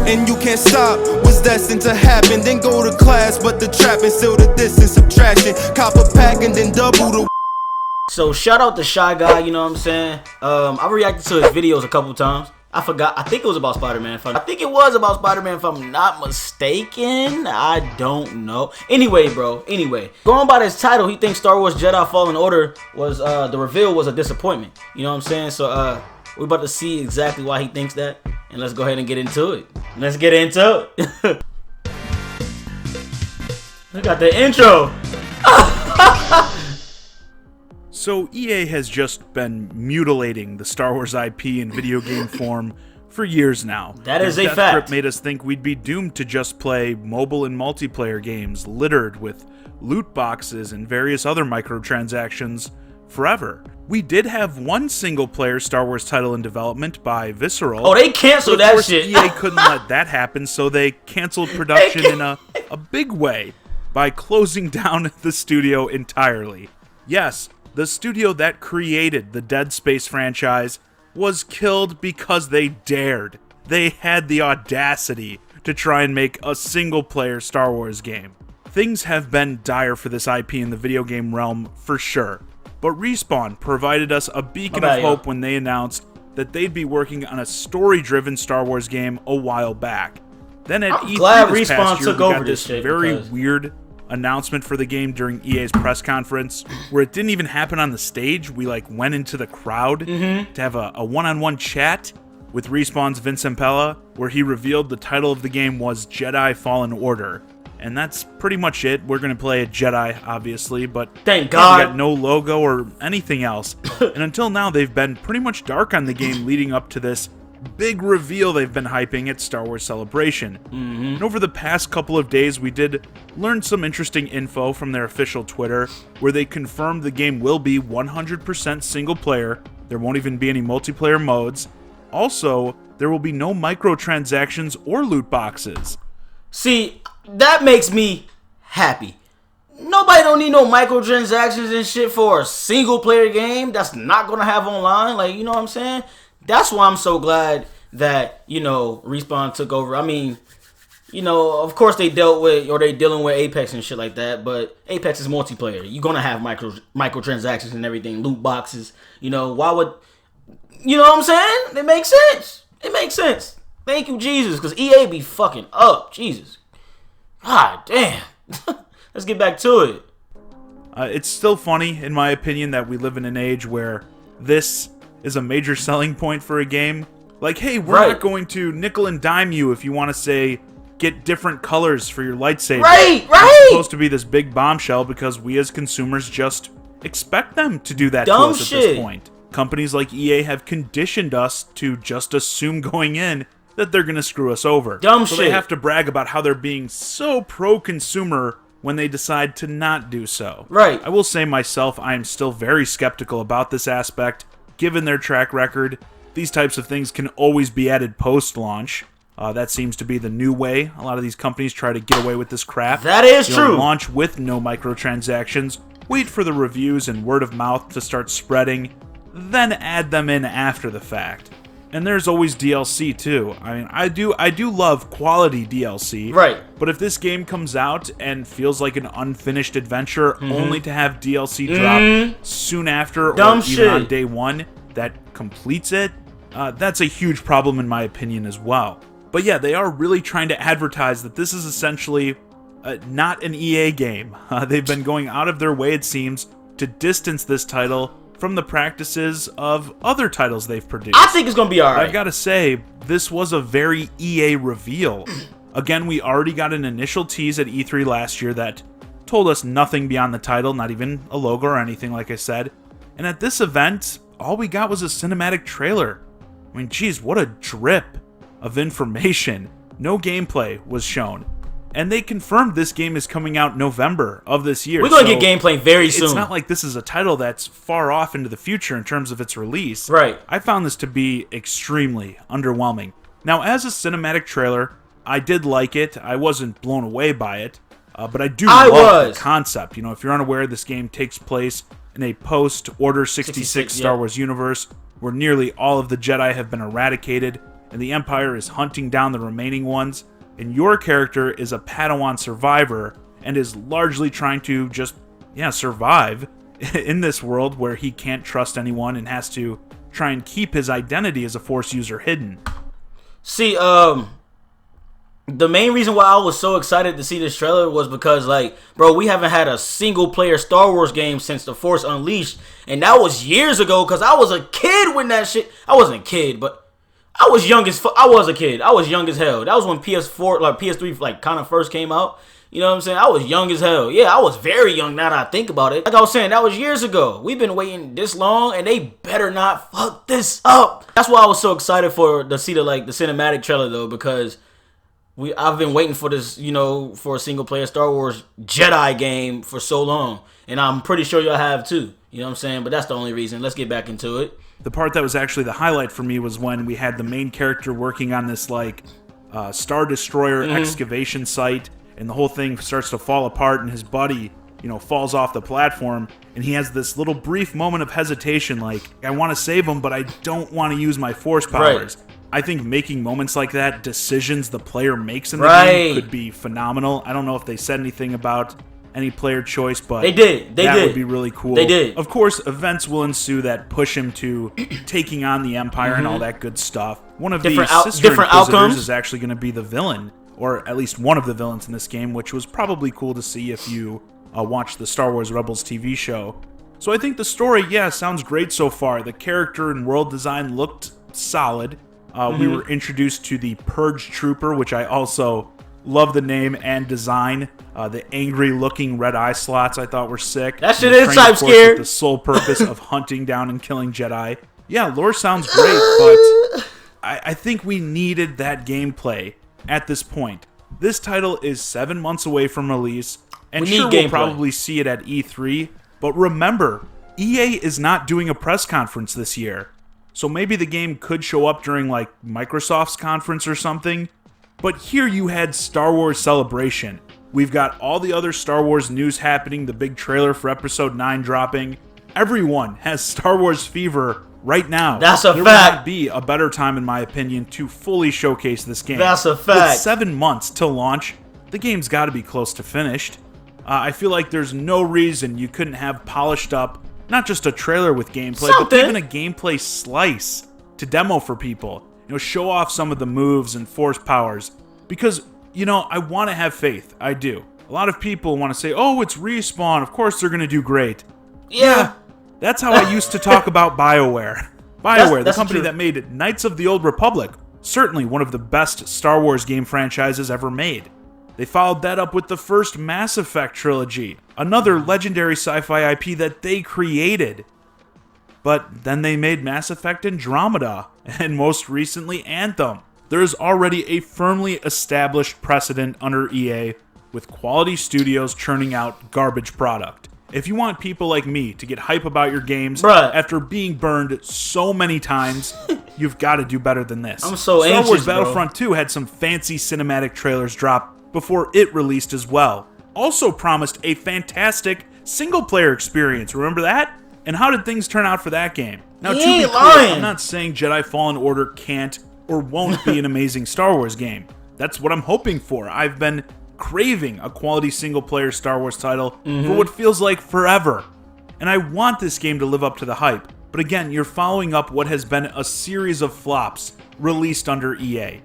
and you can't stop what's destined to happen. Then go to class, but the trap and still the distance subtraction. Cop a pack and then double the. So shout out to Shy Guy, you know what I'm saying? I've reacted to his videos a couple times. I forgot. I think it was about Spider-Man. I think it was about Spider-Man if I'm not mistaken. I don't know. Anyway, bro. Anyway, going by this title, he thinks Star Wars Jedi Fallen Order was the reveal was a disappointment. You know what I'm saying? So we're about to see exactly why he thinks that, and let's go ahead and get into it. Let's get into it. Look at the intro. So EA has just been mutilating the Star Wars IP in video game form for years now. That is a Death fact. Grip made us think we'd be doomed to just play mobile and multiplayer games littered with loot boxes and various other microtransactions forever. We did have one single-player Star Wars title in development by Visceral. Oh, they canceled that shit. EA couldn't let that happen, so they canceled production in a big way by closing down the studio entirely. Yes, the studio that created the Dead Space franchise was killed because they dared. They had the audacity to try and make a single-player Star Wars game. Things have been dire for this IP in the video game realm for sure, but Respawn provided us a beacon of hope when they announced that they'd be working on a story-driven Star Wars game a while back. Then at E3 this past year, we got this very weird announcement for the game during EA's press conference where it didn't even happen on the stage. We went into the crowd to have a one-on-one chat with Respawn's Vince Impella, where he revealed the title of the game was Jedi Fallen Order. And that's pretty much it. We're going to play a Jedi, obviously, but thank God, we got no logo or anything else. And until now, they've been pretty much dark on the game leading up to this big reveal they've been hyping at Star Wars Celebration. And over the past couple of days, we did learn some interesting info from their official Twitter, where they confirmed the game will be 100% single player. There won't even be any multiplayer modes. Also, there will be no microtransactions or loot boxes. See, that makes me happy. Nobody don't need no microtransactions and shit for a single player game that's not gonna have online. You know what I'm saying? That's why I'm so glad that, Respawn took over. I mean, of course they dealt with, or they dealing with Apex and shit like that, but Apex is multiplayer. You're gonna have microtransactions and everything, loot boxes. Why would, you know what I'm saying? It makes sense. It makes sense. Thank you, Jesus, because EA be fucking up. Jesus. God damn. Let's get back to it. It's still funny, in my opinion, that we live in an age where this is a major selling point for a game. Hey, we're not going to nickel and dime you if you want to, say, get different colors for your lightsaber. Right. It's supposed to be this big bombshell because we as consumers just expect them to do that to us at this point. Companies like EA have conditioned us to just assume going in that they're going to screw us over. So they have to brag about how they're being so pro-consumer when they decide to not do so. Right. I will say myself, I am still very skeptical about this aspect. Given their track record, these types of things can always be added post-launch. That seems to be the new way. A lot of these companies try to get away with this crap. That is true. Launch with no microtransactions, wait for the reviews and word of mouth to start spreading, then add them in after the fact. And there's always DLC too. I mean, I do love quality DLC. Right. But if this game comes out and feels like an unfinished adventure only to have DLC drop soon after or even on day one that completes it, that's a huge problem in my opinion as well. But yeah, they are really trying to advertise that this is essentially not an EA game. They've been going out of their way, it seems, to distance this title from the practices of other titles they've produced. I think it's gonna be alright. I've got to say, this was a very EA reveal. Again, we already got an initial tease at E3 last year that told us nothing beyond the title, not even a logo or anything, like I said. And at this event, all we got was a cinematic trailer. I mean, geez, what a drip of information. No gameplay was shown. And they confirmed this game is coming out November of this year. We're going to get gameplay very soon. It's not like this is a title that's far off into the future in terms of its release. Right. I found this to be extremely underwhelming. Now, as a cinematic trailer, I did like it. I wasn't blown away by it. But I do love the concept. If you're unaware, this game takes place in a post-Order 66 Star Wars universe where nearly all of the Jedi have been eradicated, and the Empire is hunting down the remaining ones, and your character is a Padawan survivor and is largely trying to just, survive in this world where he can't trust anyone and has to try and keep his identity as a Force user hidden. See, the main reason why I was so excited to see this trailer was because, bro, we haven't had a single-player Star Wars game since The Force Unleashed, and that was years ago, because I was a kid when that shit... I wasn't a kid, but I was young as... I was a kid. I was young as hell. That was when PS3, kind of first came out. You know what I'm saying? I was young as hell. Yeah, I was very young now that I think about it. Like I was saying, that was years ago. We've been waiting this long, and they better not fuck this up. That's why I was so excited to see the cinematic trailer, though, because... I've been waiting for this, for a single-player Star Wars Jedi game for so long. And I'm pretty sure y'all have too. You know what I'm saying? But that's the only reason. Let's get back into it. The part that was actually the highlight for me was when we had the main character working on this, Star Destroyer excavation site. And the whole thing starts to fall apart, and his buddy, falls off the platform. And he has this little brief moment of hesitation, I want to save him, but I don't want to use my Force powers. Right. I think making moments like that, decisions the player makes in the game, could be phenomenal. I don't know if they said anything about any player choice, but they did. That would be really cool. They did. Of course, events will ensue that push him to taking on the Empire and all that good stuff. One of the sister Inquisitors is actually going to be the villain, or at least one of the villains in this game, which was probably cool to see if you watch the Star Wars Rebels TV show. So I think the story, sounds great so far. The character and world design looked solid. We were introduced to the Purge Trooper, which I also love the name and design. The angry-looking red eye slots I thought were sick. That shit is type scared. With the sole purpose of hunting down and killing Jedi. Yeah, lore sounds great, but I think we needed that gameplay at this point. This title is 7 months away from release, and we'll probably see it at E3. But remember, EA is not doing a press conference this year. So maybe the game could show up during, Microsoft's conference or something. But here you had Star Wars Celebration. We've got all the other Star Wars news happening, the big trailer for Episode 9 dropping. Everyone has Star Wars fever right now. That's a fact. There would not be a better time, in my opinion, to fully showcase this game. That's a fact. With 7 months to launch, the game's got to be close to finished. I feel like there's no reason you couldn't have polished up not just a trailer with gameplay, but even a gameplay slice to demo for people. Show off some of the moves and Force powers. Because, I want to have faith. I do. A lot of people want to say, oh, it's Respawn. Of course they're going to do great. Yeah. That's how I used to talk about BioWare. BioWare, the company that made Knights of the Old Republic. Certainly one of the best Star Wars game franchises ever made. They followed that up with the first Mass Effect trilogy, another legendary sci-fi IP that they created. But then they made Mass Effect Andromeda, and most recently Anthem. There is already a firmly established precedent under EA, with quality studios churning out garbage product. If you want people like me to get hype about your games after being burned so many times, you've got to do better than this. I'm so anxious, Star Wars Battlefront 2 had some fancy cinematic trailers drop before it released as well. Also promised a fantastic single-player experience. Remember that? And how did things turn out for that game? Now, to be clear, I'm not saying Jedi Fallen Order can't or won't be an amazing Star Wars game. That's what I'm hoping for. I've been craving a quality single-player Star Wars title for what feels like forever. And I want this game to live up to the hype. But again, you're following up what has been a series of flops released under EA.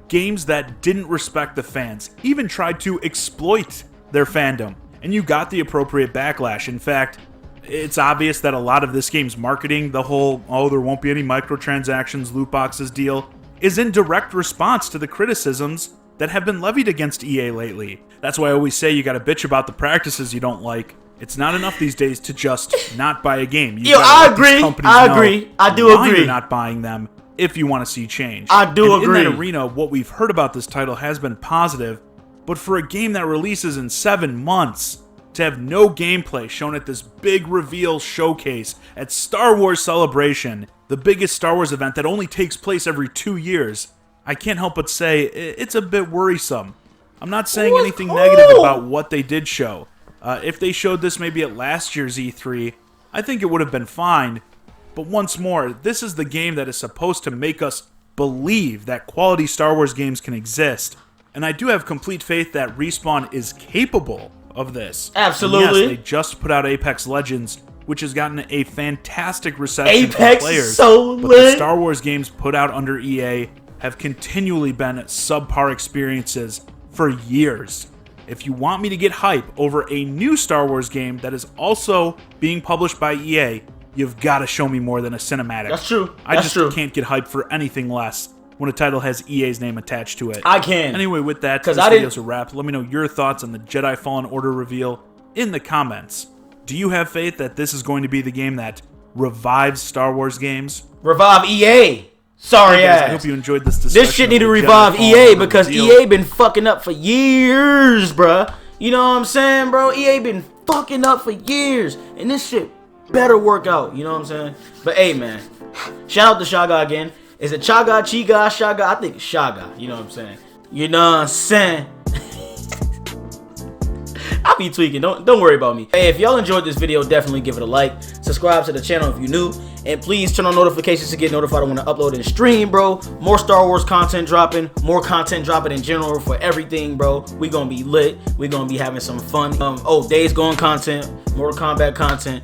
Games that didn't respect the fans, even tried to exploit their fandom, and you got the appropriate backlash. In fact, it's obvious that a lot of this game's marketing, the whole, there won't be any microtransactions, loot boxes deal, is in direct response to the criticisms that have been levied against EA lately. That's why I always say you gotta bitch about the practices you don't like. It's not enough these days to just not buy a game. I agree. I do agree. You're not buying them if you want to see change. I do agree. In that arena, what we've heard about this title has been positive, but for a game that releases in 7 months, to have no gameplay shown at this big reveal showcase at Star Wars Celebration, the biggest Star Wars event that only takes place every 2 years, I can't help but say it's a bit worrisome. I'm not saying anything negative about what they did show. If they showed this maybe at last year's E3, I think it would have been fine. But once more, this is the game that is supposed to make us believe that quality Star Wars games can exist, and I do have complete faith that Respawn is capable of this. Absolutely. And yes, they just put out Apex Legends, which has gotten a fantastic reception Apex from players. is so but the lit. Star Wars games put out under EA have continually been subpar experiences for years. If you want me to get hype over a new Star Wars game that is also being published by EA, you've got to show me more than a cinematic. That's true. I That's just true. can't get hype for anything less when a title has EA's name attached to it. I can. Anyway, with that, 'Cause this I video's didn't- a wrap. Let me know your thoughts on the Jedi Fallen Order reveal in the comments. Do you have faith that this is going to be the game that revives Star Wars games? Revive EA. Sorry Hey guys, I ass. hope you enjoyed this discussion. This shit need of to the revive Jedi Fallen EA Order because reveal. EA been fucking up for years, bruh. You know what I'm saying, bro? EA been fucking up for years. And this shit better work out. You know what I'm saying? But hey, man. Shout out to Shaga again. Is it Chaga, Chiga, Shaga? I think it's Shaga. You know what I'm saying? You know what I'm saying? I'll be tweaking. Don't worry about me. Hey, if y'all enjoyed this video, definitely give it a like. Subscribe to the channel if you're new. And please turn on notifications to get notified when I upload and stream, bro. More Star Wars content dropping. More content dropping in general for everything, bro. We gonna be lit. We gonna be having some fun. Days Gone content. Mortal Kombat content.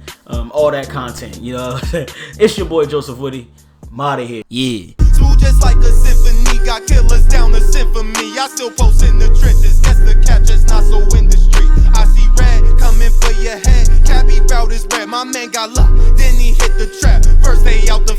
All that content. You know what I'm saying? It's your boy, JosephWitty. I'm outta here. Yeah. Smooth just like a symphony, got killers down the symphony. I still post in the trenches, guess the capture's not so in the street. I see red coming for your head, Cappy route is red. My man got luck, then he hit the trap. First day out the